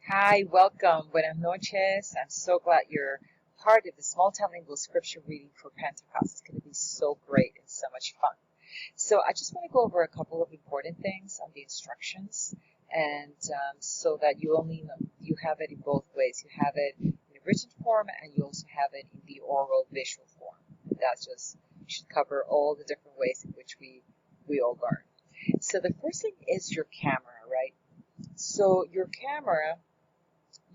Hi, welcome. Buenas noches. I'm so glad you're part of this multilingual scripture reading for Pentecost. It's going to be so great and so much fun. So I just want to go over a couple of important things on the instructions, and so that you have it in both ways. You have it in a written form, and you also have it in the oral visual form. And that just should cover all the different ways in which we all learn. So the first thing is your camera, right? So your camera,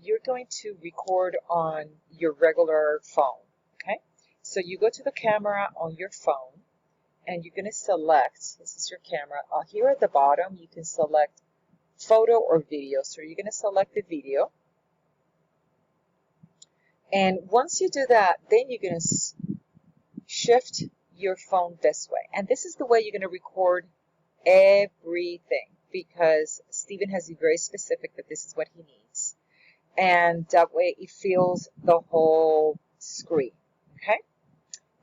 you're going to record on your regular phone, okay? So you go to the camera on your phone and you're going to select, this is your camera, here at the bottom you can select photo or video. So you're going to select the video. And once you do that, then you're going to shift your phone this way. And this is the way you're going to record everything, because Stephen has been very specific that this is what he needs. And that way it fills the whole screen, okay?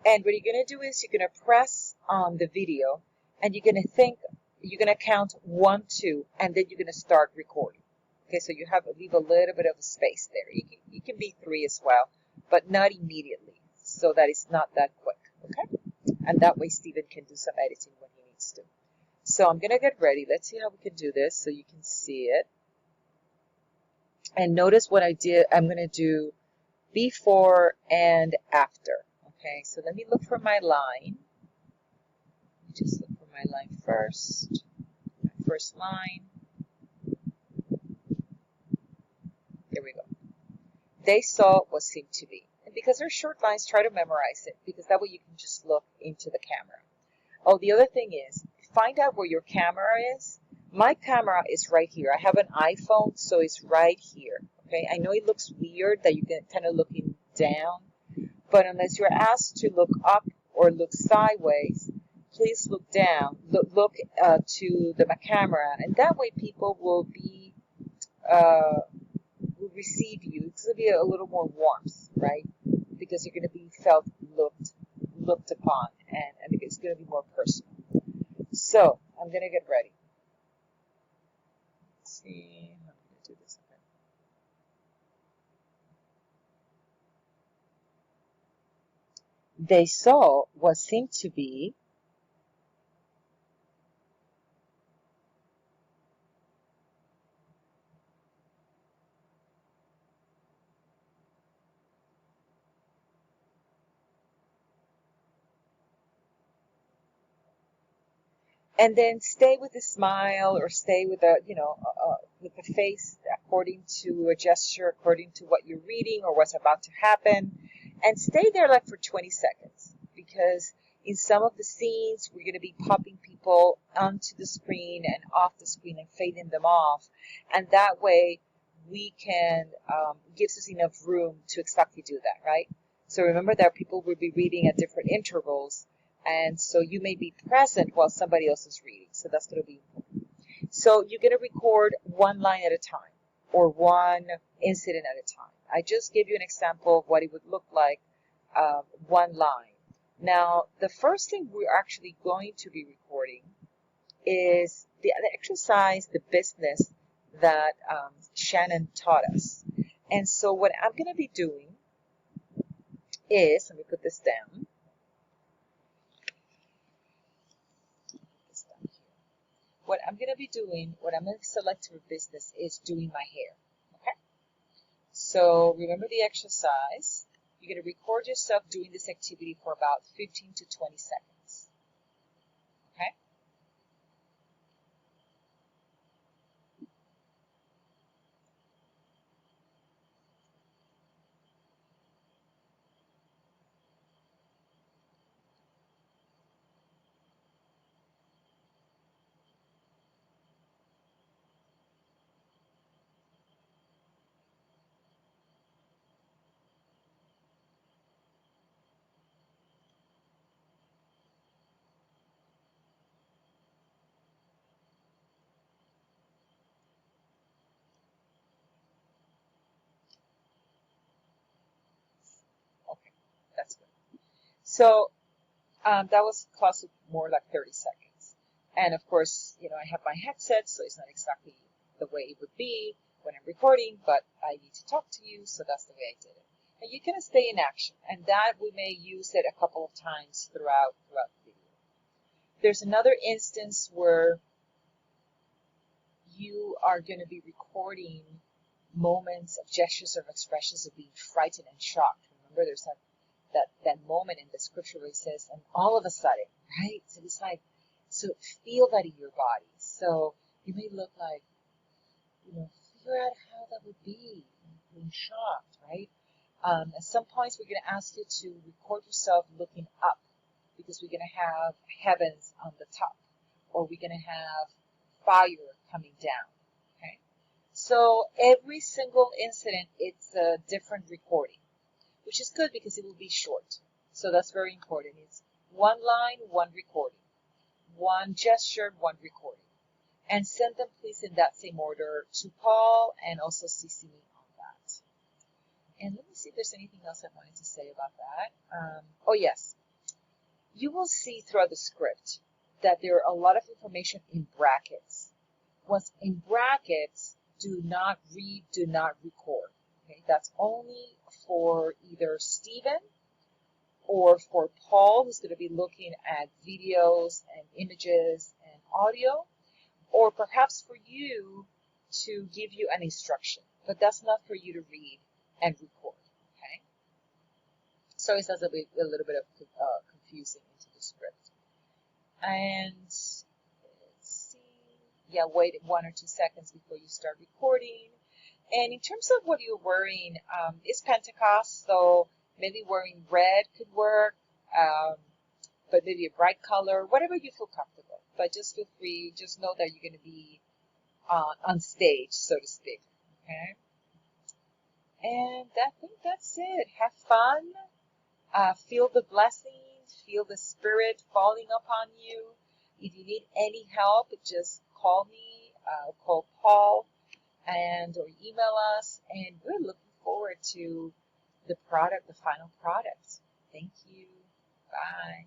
And what you're going to do is you're going to press on the video and you're going to count 1, 2, and then you're going to start recording. Okay, so leave a little bit of a space there. It can be 3 as well, but not immediately, so that it's not that quick, okay? And that way Stephen can do some editing when he needs to. So I'm going to get ready. Let's see how we can do this so you can see it. And notice what I did. I'm going to do before and after. Okay, so let me look for my line. Just look for my line first. My first line. Here we go. They saw what seemed to be. And because they're short lines, try to memorize it, because that way you can just look into the camera. Oh, the other thing is, find out where your camera is. My camera is right here. I have an iPhone, so it's right here. Okay, I know it looks weird that you can kind of looking down, but unless you're asked to look up or look sideways, please look down. Look to the camera, and that way people will receive you. It's going to be a little more warmth, right? Because you're going to be looked upon, and it's going to be more personal. So I'm going to get ready. Let's see, I'm going to do this again. They saw what seemed to be and then stay with a smile or stay with with the face according to a gesture, according to what you're reading or what's about to happen, and stay there like for 20 seconds, because in some of the scenes we're going to be popping people onto the screen and off the screen and fading them off, and that way we can gives us enough room to exactly do that, right? So remember that people will be reading at different intervals, and so you may be present while somebody else is reading. So that's going to be important. So you're going to record one line at a time or one incident at a time. I just gave you an example of what it would look like, one line. Now, the first thing we're actually going to be recording is the exercise, the business that Shannon taught us. And so what I'm going to be doing is, let me put this down. What I'm going to be doing, what I'm going to select for business is doing my hair, okay? So remember the exercise. You're going to record yourself doing this activity for about 15 to 20 seconds, okay? Okay, that's good. So that was close to more like 30 seconds. And of course, I have my headset, so it's not exactly the way it would be when I'm recording, but I need to talk to you, so that's the way I did it. And you can stay in action, and that we may use it a couple of times throughout the video. There's another instance where you are going to be recording moments of gestures or expressions of being frightened and shocked. Remember, there's that moment in the scripture where it says, and all of a sudden, right? So it's like, so feel that in your body. So you may look like, figure out how that would be, being shocked, right? At some points, we're going to ask you to record yourself looking up, because we're going to have heavens on the top, or we're going to have fire coming down, okay? So every single incident, it's a different recording, which is good because it will be short. So that's very important. It's one line, one recording, one gesture, one recording. And send them, please, in that same order to Paul, and also CC me on that. And let me see if there's anything else I wanted to say about that. Oh, yes. You will see throughout the script that there are a lot of information in brackets. Once in brackets, do not read, do not record. Okay? That's only for either Stephen or for Paul, who's going to be looking at videos and images and audio, or perhaps for you to give you an instruction, but that's not for you to read and record, okay? So it does a little bit of confusing into the script. And let's see, yeah, wait 1 or 2 seconds before you start recording. And in terms of what you're wearing, it's Pentecost, so maybe wearing red could work, but maybe a bright color, whatever you feel comfortable. But just feel free, just know that you're going to be on stage, so to speak, okay? And I think that's it. Have fun. Feel the blessings, feel the Spirit falling upon you. If you need any help, just call me, call Paul, or email us, and we're looking forward to the final product. Thank you. Bye.